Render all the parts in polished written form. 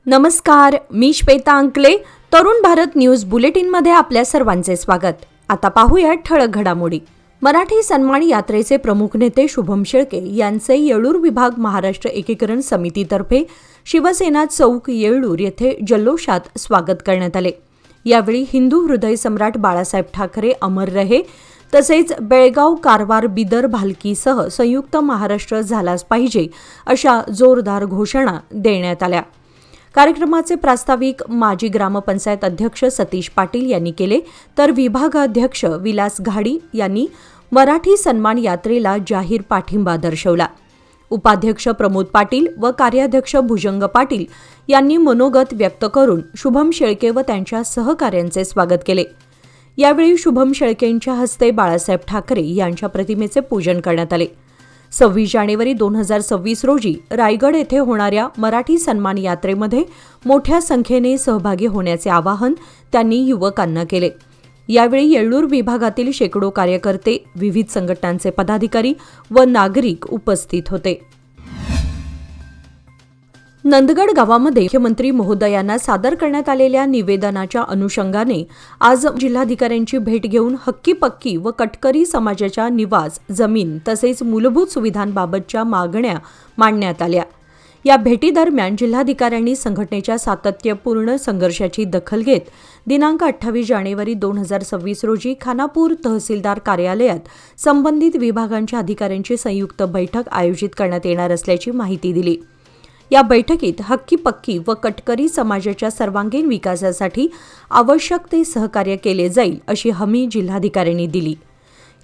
नमस्कार, मी श्वेता अंकले. तरुण भारत न्यूज बुलेटिनमध्ये आपल्या सर्वांचे स्वागत. आता पाहूया ठळक घडामोडी. मराठी सन्मान यात्रेचे प्रमुख नेते शुभम शेळके यांचे येळूर विभाग महाराष्ट्र एकीकरण समितीतर्फे शिवसेना चौक येळूर येथे जल्लोषात स्वागत करण्यात आले. यावेळी हिंदू हृदय सम्राट बाळासाहेब ठाकरे अमर रहे तसेच बेळगाव, कारवार, बिदर, भालकीसह संयुक्त महाराष्ट्र झालाच पाहिजे अशा जोरदार घोषणा देण्यात आल्या. कार्यक्रमाचे प्रास्ताविक माजी ग्रामपंचायत अध्यक्ष सतीश पाटील यांनी केले, तर विभागाध्यक्ष विलास घाडी यांनी मराठी सन्मान यात्रेला जाहीर पाठिंबा दर्शवला. उपाध्यक्ष प्रमोद पाटील व कार्याध्यक्ष भुजंग पाटील यांनी मनोगत व्यक्त करून शुभम शेळके व त्यांच्या सहकाऱ्यांचे स्वागत केले. यावेळी शुभम शेळकेंच्या हस्ते बाळासाहेब ठाकरे यांच्या प्रतिमेचे पूजन करण्यात आले. 26 जानेवारी 2026 रोजी रायगड येथे होणाऱ्या मराठी सन्मान यात्रेमध्ये मोठ्या संख्येने सहभागी होण्याचे आवाहन त्यांनी युवकांना केले. यावेळी येळूर विभागातील शेकडो कार्यकर्ते, विविध संघटनांचे पदाधिकारी व नागरिक उपस्थित होते. नंदगड गावामध्ये मुख्यमंत्री महोदयांना सादर करण्यात आलेल्या निवेदनाच्या अनुषंगाने आज जिल्हाधिकाऱ्यांची भेट घेऊन हक्की पक्की व कटकरी समाजाच्या निवास, जमीन तसेच मूलभूत सुविधांबाबतच्या मागण्या मांडण्यात आल्या. या भेटीदरम्यान जिल्हाधिकाऱ्यांनी संघटनेच्या सातत्यपूर्ण संघर्षाची दखल घेत दिनांक 28 जानेवारी 2026 रोजी खानापूर तहसीलदार कार्यालयात संबंधित विभागांच्या अधिकाऱ्यांची संयुक्त बैठक आयोजित करण्यात येणार असल्याची माहिती दिली. या बैठकीत हक्की पक्की व कटकरी समाजाच्या सर्वांगीण विकासासाठी आवश्यक ते सहकार्य केले जाईल अशी हमी जिल्हाधिकाऱ्यांनी दिली.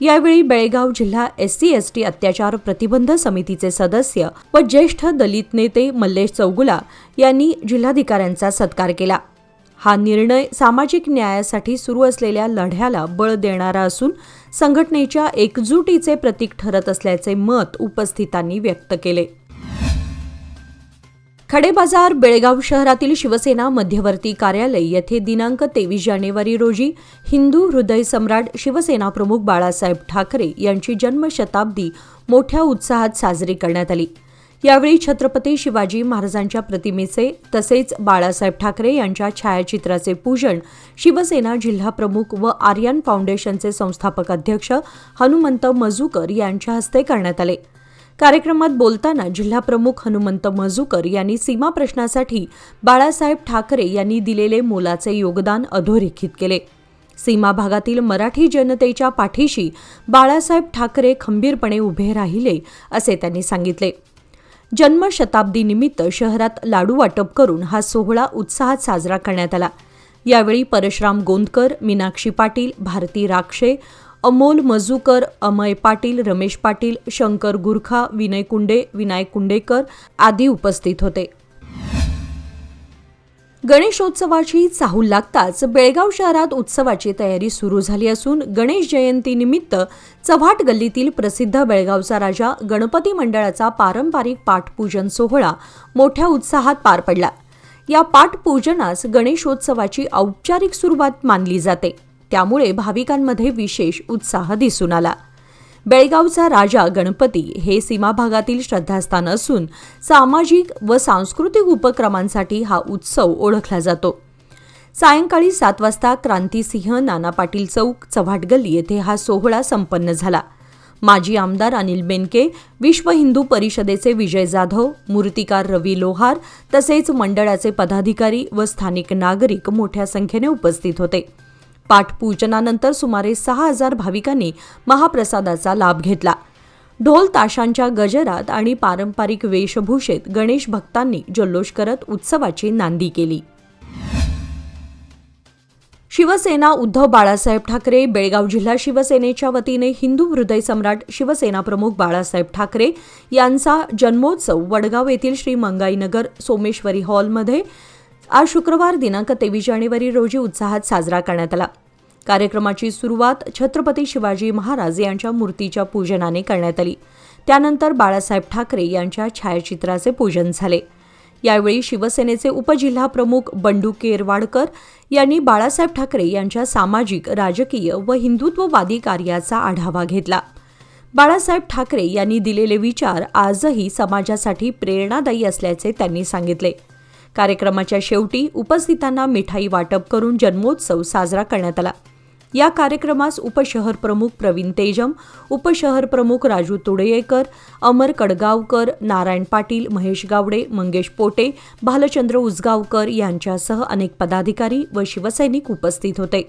यावेळी बेळगाव जिल्हा SC/ST अत्याचार प्रतिबंध समितीचे सदस्य व ज्येष्ठ दलित नेते मल्लेश चौगुला यांनी जिल्हाधिकाऱ्यांचा सत्कार केला. हा निर्णय सामाजिक न्यायासाठी सुरू असलेल्या लढ्याला बळ देणारा असून संघटनेच्या एकजुटीचे प्रतीक ठरत असल्याचे मत उपस्थितांनी व्यक्त केले. खडेबाजार बेळगाव शहरातील शिवसेना मध्यवर्ती कार्यालय येथे दिनांक 23 जानेवारी रोजी हिंदू हृदय सम्राट शिवसेना प्रमुख बाळासाहेब ठाकरे यांची जन्मशताब्दी मोठ्या उत्साहात साजरी करण्यात आली. यावेळी छत्रपती शिवाजी महाराजांच्या प्रतिमेचे तसेच बाळासाहेब ठाकरे यांच्या छायाचित्राचे पूजन शिवसेना जिल्हा प्रमुख व आर्यन फाउंडेशनचे संस्थापक अध्यक्ष हनुमंत मजूकर यांच्या हस्ते करण्यात आले. कार्यक्रमात बोलताना जिल्हाप्रमुख हनुमंत मजूकर यांनी सीमा प्रश्नासाठी बाळासाहेब ठाकरे यांनी दिलेले मोलाचे योगदान अधोरेखित केले. सीमा भागातील मराठी जनतेच्या पाठीशी बाळासाहेब ठाकरे खंबीरपणे उभे राहिले असे त्यांनी सांगितले. जन्मशताब्दीनिमित्त शहरात लाडू वाटप करून हा सोहळा उत्साहात साजरा करण्यात आला. यावेळी परशुराम गोंदकर, मीनाक्षी पाटील, भारती राक्षे, अमोल मजूकर, अमय पाटील, रमेश पाटील, शंकर गुरखा, विनय कुंडे, विनायक कुंडेकर आदी उपस्थित होते. गणेशोत्सवाची चाहूल लागताच बेळगाव शहरात उत्सवाची तयारी सुरू झाली असून गणेश जयंतीनिमित्त चव्हाट गल्लीतील प्रसिद्ध बेळगावचा राजा गणपती मंडळाचा पारंपरिक पाठपूजन सोहळा मोठ्या उत्साहात पार पडला. या पाठपूजनास गणेशोत्सवाची औपचारिक सुरुवात मानली जाते, त्यामुळे भाविकांमध्ये विशेष उत्साह दिसून आला. बेळगावचा राजा गणपती हे सीमा भागातील श्रद्धास्थान असून सामाजिक व सांस्कृतिक उपक्रमांसाठी हा उत्सव ओळखला जातो. सायंकाळी 7 वाजता क्रांतिसिंह नाना पाटील चौक, चव्हाट गल्ली येथे हा सोहळा संपन्न झाला. माजी आमदार अनिल बेनके, विश्व हिंदू परिषदेचे विजय जाधव, मूर्तिकार रवी लोहार तसेच मंडळाचे पदाधिकारी व स्थानिक नागरिक मोठ्या संख्येने उपस्थित होते. पाठपूजनानंतर सुमारे 6,000 भाविकांनी महाप्रसादाचा लाभ घेतला. ढोल ताशांच्या गजरात आणि पारंपरिक वेशभूषेत गणेश भक्तांनी जल्लोष करत उत्सवाची नांदी केली. शिवसेना उद्धव बाळासाहेब ठाकरे बेळगाव जिल्हा शिवसेनेच्या वतीने हिंदू हृदय सम्राट शिवसेना प्रमुख बाळासाहेब ठाकरे यांचा जन्मोत्सव वडगाव येथील श्री मंगाईनगर सोमेश्वरी हॉलमध्ये आज शुक्रवार दिनांक 23 जानेवारी रोजी उत्साहात साजरा करण्यात आला. कार्यक्रमाची सुरुवात छत्रपती शिवाजी महाराज यांच्या मूर्तीच्या पूजनाने करण्यात आली. त्यानंतर बाळासाहेब ठाकरे यांच्या छायाचित्राचे पूजन झाले. यावेळी शिवसेनेचे उपजिल्हाप्रमुख बंडू केरवाडकर यांनी बाळासाहेब ठाकरे यांच्या सामाजिक, राजकीय व हिंदुत्ववादी कार्याचा आढावा घेतला. बाळासाहेब ठाकरे यांनी दिलेले विचार आजही समाजासाठी प्रेरणादायी असल्याचे त्यांनी सांगितले. कार्यक्रमाच्या शेवटी उपस्थितांना मिठाई वाटप करून जन्मोत्सव साजरा करण्यात आला। या कार्यक्रमास उपशहर प्रमुख प्रवीण तेजम, उपशहर प्रमुख राजू तुडेयेकर, अमर कडगावकर, नारायण पाटील, महेश गावडे, मंगेश पोटे, भालचंद्र उसगावकर यांच्यासह अनेक पदाधिकारी व शिवसैनिक उपस्थित होते।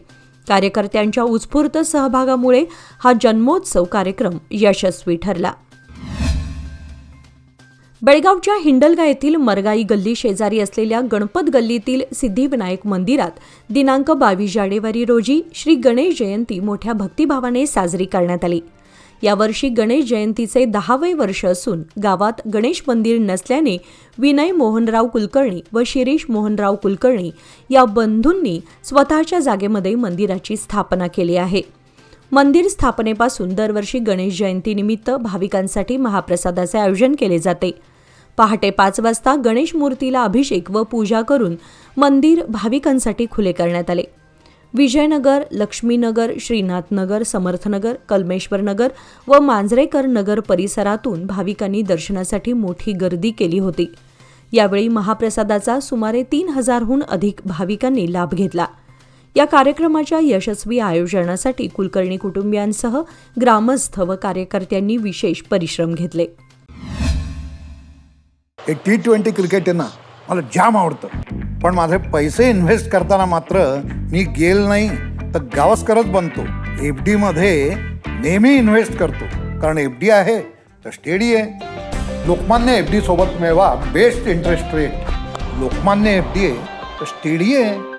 कार्यकर्त्यांच्या उत्स्फूर्त सहभागामुळे हा जन्मोत्सव कार्यक्रम यशस्वी ठरला। बेळगावच्या हिंडलगा येथील मरगाई गल्ली शेजारी असलेल्या गणपत गल्लीतील सिद्धिविनायक मंदिरात दिनांक 22 जानेवारी रोजी श्री गणेश जयंती मोठ्या भक्तिभावाने साजरी करण्यात आली। यावर्षी गणेश जयंतीचे 10वे वर्ष असून गावात गणेश मंदिर नसल्याने विनय मोहनराव कुलकर्णी व शिरीष मोहनराव कुलकर्णी या बंधूंनी स्वतःच्या जागेमध्ये मंदिराची स्थापना केली आहे। मंदिर स्थापनेपासून दरवर्षी गणेश जयंतीनिमित्त भाविकांसाठी महाप्रसादाचे आयोजन केले जाते। पहाटे 5 वाजता गणेश मूर्तीला अभिषेक व पूजा करून मंदिर भाविकांसाठी खुले करण्यात आले। विजयनगर, लक्ष्मीनगर, श्रीनाथनगर, समर्थनगर, कलमेश्वरनगर व मांजरेकर नगर परिसरातून भाविकांनी दर्शनासाठी मोठी गर्दी केली होती। यावेळी महाप्रसादाचा सुमारे 3000हून अधिक भाविकांनी लाभ घेतला। या कार्यक्रमाच्या यशस्वी आयोजनासाठी कुलकर्णी कुटुंबियांसह ग्रामस्थ व कार्यकर्त्यांनी विशेष परिश्रम घेतले। T20 क्रिकेट आहे ना, मला जाम आवडतं, पण माझे पैसे इन्व्हेस्ट करताना मात्र मी गेल नाही तर गावस्करच बनतो। FD मध्ये नेहमी इन्व्हेस्ट करतो, कारण FD आहे तर स्टेडी आहे। लोकमान्य FD सोबत मिळवा best interest rate. Lokmanya FD आहे तर स्टेडी आहे।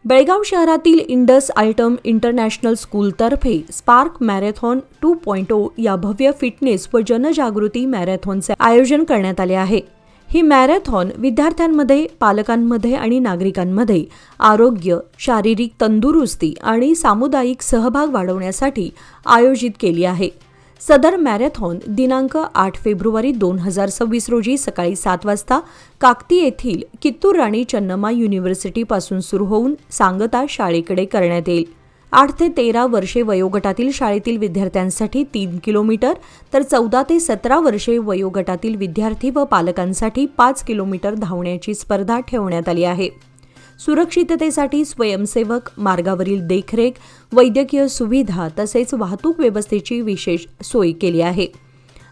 बेळगाव शहरातील इंडस आयटम इंटरनॅशनल स्कूलतर्फे स्पार्क मॅरेथॉन 2.0 या भव्य फिटनेस व जनजागृती मॅरेथॉनचे आयोजन करण्यात आले आहे। ही मॅरेथॉन विद्यार्थ्यांमध्ये, पालकांमध्ये आणि नागरिकांमध्ये आरोग्य, शारीरिक तंदुरुस्ती आणि सामुदायिक सहभाग वाढवण्यासाठी आयोजित केली आहे। सदर मॅरेथॉन दिनांक 8 फेब्रुवारी 2026 रोजी सकाळी 7 वाजता काकती येथील कित्तूर राणी चन्नम्मा युनिव्हर्सिटीपासून सुरू होऊन सांगता शाळेकडे करण्यात येईल। 8 ते 13 वर्षे वयोगटातील शाळेतील विद्यार्थ्यांसाठी 3 किलोमीटर तर 14 ते 17 वर्षे वयोगटातील विद्यार्थी व पालकांसाठी 5 किलोमीटर धावण्याची स्पर्धा ठेवण्यात आली आहे। सुरक्षिततेसाठी स्वयंसेवक, मार्गावरील देखरेख, वैद्यकीय सुविधा तसेच वाहतूक व्यवस्थेची विशेष सोय केली आहे।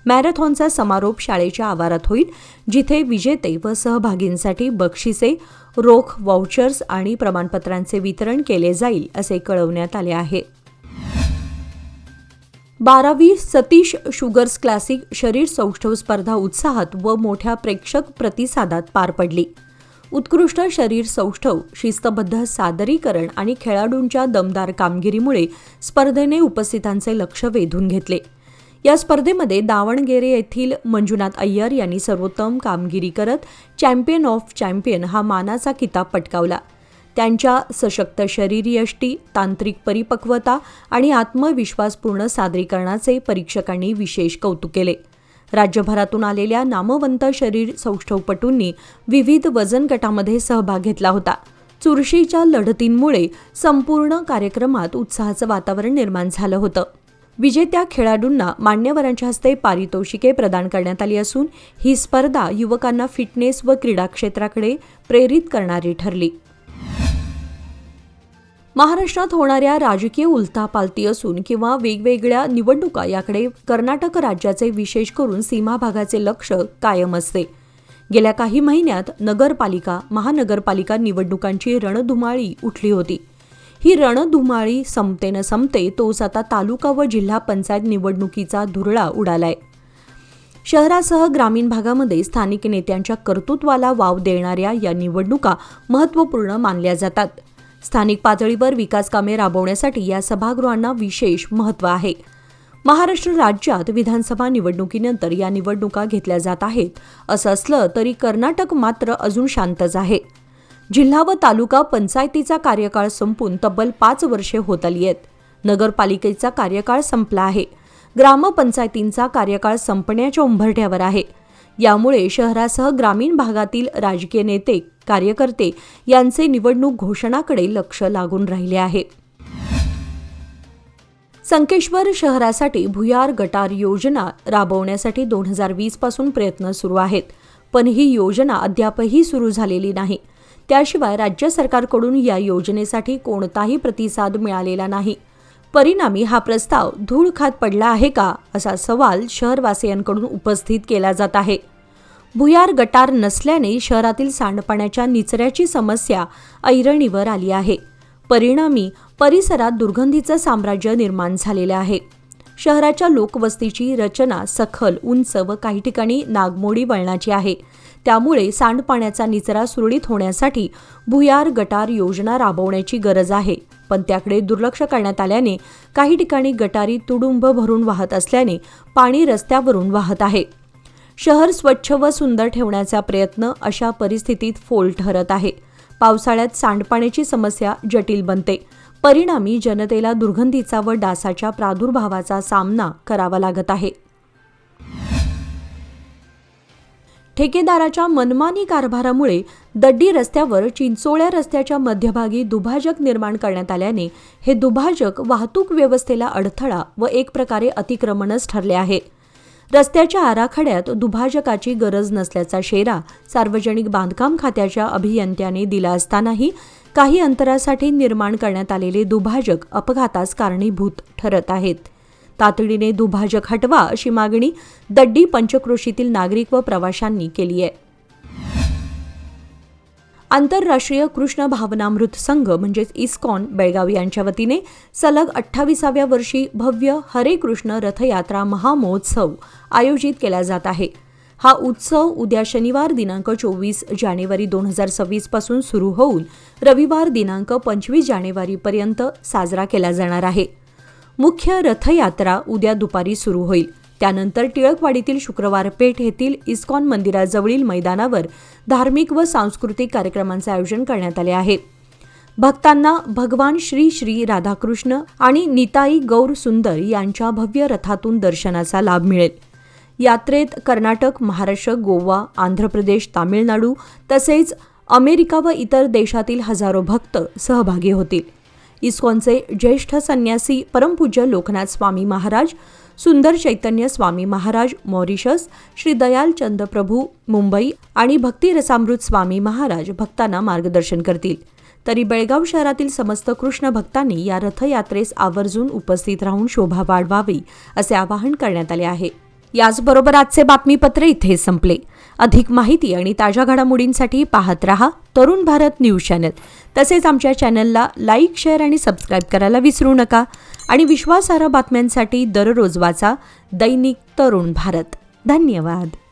मॅरेथॉनचा समारोप शाळेच्या आवारात होईल, जिथे विजेते व सहभागींसाठी बक्षिसे, रोख, वाउचर्स आणि प्रमाणपत्रांचे वितरण केले जाईल असे कळवण्यात आले आहे। 12वी सतीश शुगर्स क्लासिक शरीर सौष्ठव स्पर्धा उत्साहात व मोठ्या प्रेक्षक प्रतिसादात पार पडली। उत्कृष्ट शरीर सौष्ठव, शिस्तबद्ध सादरीकरण आणि खेळाडूंच्या दमदार कामगिरीमुळे स्पर्धेने उपस्थितांचे लक्ष वेधून घेतले। या स्पर्धेमध्ये दावणगेरे येथील मंजुनाथ अय्यर यांनी सर्वोत्तम कामगिरी करत चॅम्पियन ऑफ चॅम्पियन हा मानाचा किताब पटकावला। त्यांच्या सशक्त शरीरयष्टी, तांत्रिक परिपक्वता आणि आत्मविश्वासपूर्ण सादरीकरणाचे परीक्षकांनी विशेष कौतुक केले। राज्यभरातून आलेल्या नामवंत शरीर सौष्ठवपटूंनी विविध वजन गटामध्ये सहभाग घेतला होता। चुरशीच्या लढतींमुळे संपूर्ण कार्यक्रमात उत्साहाचं वातावरण निर्माण झालं होतं। विजेत्या खेळाडूंना मान्यवरांच्या हस्ते पारितोषिके प्रदान करण्यात आली असून ही स्पर्धा युवकांना फिटनेस व क्रीडा क्षेत्राकडे प्रेरित करणारी ठरली। महाराष्ट्रात होणाऱ्या राजकीय उलथापालथी असून किंवा वेगवेगळ्या निवडणुका याकडे कर्नाटक राज्याचे विशेष करून सीमा भागाचे लक्ष कायम असते। गेल्या काही महिन्यात नगरपालिका, महानगरपालिका निवडणुकांची रणधुमाळी उठली होती। ही रणधुमाळी संपते न संपते तोच आता तालुका व जिल्हा पंचायत निवडणुकीचा धुरळा उडालाय। शहरासह ग्रामीण भागामध्ये स्थानिक नेत्यांच्या कर्तृत्वाला वाव देणाऱ्या या निवडणुका महत्त्वपूर्ण मानल्या जातात। स्थानिक पातळीवर विकास कामे राबवण्यासाठी या सभागृहांना विशेष महत्त्व आहे। महाराष्ट्र राज्यात विधानसभा निवडणुकीनंतर या निवडणुका घेतल्या जात आहेत। असं असलं तरी कर्नाटक मात्र अजून शांतच आहे। जिल्हा व तालुका पंचायतीचा कार्यकाळ संपून तब्बल 5 वर्षे होत आली आहेत। नगरपालिकेचा कार्यकाळ संपला आहे। ग्रामपंचायतींचा कार्यकाळ संपण्याच्या उंबरठ्यावर आहे। यामुळे शहरासह ग्रामीण भागातील राजकीय नेते, कार्यकर्ते यांचे निवडणूक घोषणाकडे लक्ष लागून राहिले आहे। संकेश्वर शहरासाठी भुयार गटार योजना राबवण्यासाठी 2020 पासून प्रयत्न सुरू आहेत। पण ही योजना अद्यापही सुरू झालेली नाही. त्याशिवाय राज्य सरकारकडून या योजनेसाठी कोणताही प्रतिसाद मिळालेला नाही. परिणामी हा प्रस्ताव धूळ खात पडला आहे का, असा सवाल शहरवासियांकडून उपस्थित केला जात आहे. भुयार गटार नसल्याने शहरातील सांडपाण्याच्या निचऱ्याची समस्या ऐरणीवर आली आहे. परिणामी परिसरात दुर्गंधीचं साम्राज्य निर्माण झालेलं आहे. शहराच्या लोकवस्तीची रचना सखल, उंच व काही ठिकाणी नागमोडी वळणाची आहे. त्यामुळे सांडपाण्याचा निचरा सुरळीत होण्यासाठी भुयार गटार योजना राबवण्याची गरज आहे. पण त्याकडे दुर्लक्ष करण्यात आल्याने काही ठिकाणी गटारी तुडुंब भरून वाहत असल्याने पाणी रस्त्यावरून वाहत आहे. शहर स्वच्छ व सुंदर ठेवण्याचा प्रयत्न अशा परिस्थितीत फोल ठरत आहे. पावसाळ्यात सांडपाण्याची समस्या जटिल बनते. परिणामी जनतेला दुर्गंधीचा व डासाच्या प्रादुर्भावाचा सामना करावा लागत आहे. ठेकेदाराच्या मनमानी कारभारामुळे दड्डी रस्त्यावर चिंचोळ्या रस्त्याच्या मध्यभागी दुभाजक निर्माण करण्यात आल्याने हे दुभाजक वाहतूक व्यवस्थेला अडथळा व एक प्रकारे अतिक्रमणच ठरले आहे. रस्त्याच्या आराखड्यात दुभाजकाची गरज नसल्याचा शेरा सार्वजनिक बांधकाम खात्याच्या अभियंत्याने दिला असतानाही काही अंतरासाठी निर्माण करण्यात आलेले दुभाजक अपघातास कारणीभूत ठरत आहेत. तातडीने दुभाजक हटवा अशी मागणी दड्डी पंचक्रोशीतील नागरिक व प्रवाशांनी केली आहे. आंतरराष्ट्रीय कृष्ण भावनामृत संघ म्हणजेच इस्कॉन बेळगाव यांच्या वतीने सलग 28व्या वर्षी भव्य हरे कृष्ण रथयात्रा महामहोत्सव आयोजित केला जात आहे. हा उत्सव उद्या शनिवार दिनांक 24 जानेवारी 2026 पासून सुरू होऊन रविवार दिनांक 25 जानेवारीपर्यंत साजरा केला जाणार आहे. मुख्य रथयात्रा उद्या दुपारी सुरू होईल. त्यानंतर टिळकवाडीतील शुक्रवार पेठ येथील इस्कॉन मंदिराजवळील मैदानावर धार्मिक व सांस्कृतिक कार्यक्रमांचे आयोजन करण्यात आले आहे. भक्तांना भगवान श्री श्री राधाकृष्ण आणि निताई गौर सुंदर यांच्या भव्य रथातून दर्शनाचा लाभ मिळेल. यात्रेत कर्नाटक, महाराष्ट्र, गोवा, आंध्र प्रदेश, तामिळनाडू तसेच अमेरिका व इतर देशातील हजारो भक्त सहभागी होतील. इस्कॉनचे ज्येष्ठ संन्यासी परमपूज्य लोकनाथ स्वामी महाराज, सुंदर चैतन्य स्वामी महाराज मॉरिशस, श्री दयाल चंद प्रभू मुंबई आणि भक्ती रसामृत स्वामी महाराज भक्तांना मार्गदर्शन करतील. तरी बेळगाव शहरातील समस्त कृष्ण भक्तांनी या रथयात्रेस आवर्जून उपस्थित राहून शोभा वाढवावी असे आवाहन करण्यात आले आहे. याचबरोबर आजचे बातमीपत्र इथे संपले. अधिक माहिती आणि ताज्या घडामोडींसाठी पाहत रहा तरुण भारत न्यूज चॅनल. तसेच आमच्या चॅनलला लाईक, शेअर आणि सबस्क्राईब करायला विसरू नका. आणि विश्वासार्ह बातम्यांसाठी दररोज वाचा दैनिक तरुण भारत. धन्यवाद.